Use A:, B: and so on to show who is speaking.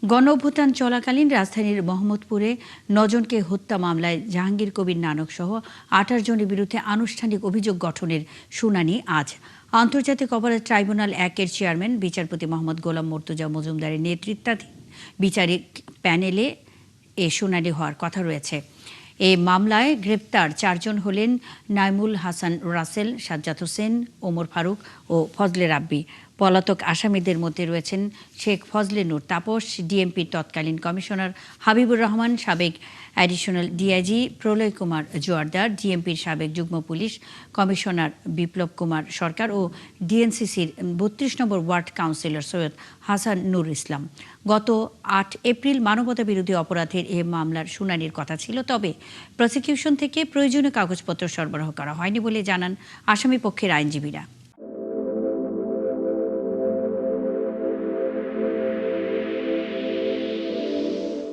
A: গণঅভ্যুত্থান চলাকালীন রাজধানীর মোহাম্মদপুরে ৯ জনকে হত্যা মামলায় জাহাঙ্গীর কবির নানক সহ ২৮ জনের বিরুদ্ধে আনুষ্ঠানিক অভিযোগ গঠনের শুনানি আজ। আন্তর্জাতিক অপরাধ ট্রাইব্যুনাল ১-এর চেয়ারম্যান বিচারপতি মোহাম্মদ গোলাম মর্তুজা মজুমদারের নেতৃত্বাধীন বিচারিক প্যানেলে এ শুনানি হওয়ার কথা রয়েছে। এ মামলায় গ্রেপ্তার ৪ জন হলেন নাইমুল হাসান রাসেল, সাজ্জাদ হোসেন, ওমর ফারুক ও ফজলে রাব্বি। পলাতক আসামিদের মধ্যে রয়েছেন শেখ ফজলে নূর তাপস, ডিএমপির তৎকালীন কমিশনার হাবিবুর রহমান, সাবেক অ্যাডিশনাল ডিআইজি প্রলয় কুমার জোয়ারদার, ডিএমপির সাবেক যুগ্ম পুলিশ কমিশনার বিপ্লব কুমার সরকার ও ডিএনসিসির ৩২ নম্বর ওয়ার্ড কাউন্সিলর সৈয়দ হাসান নূর ইসলাম। গত ৮ এপ্রিল মানবতাবিরোধী অপরাধের এ মামলার শুনানির কথা ছিল, তবে প্রসিকিউশন থেকে প্রয়োজনীয় কাগজপত্র সরবরাহ করা হয়নি বলে জানান আসামি পক্ষের আইনজীবীরা।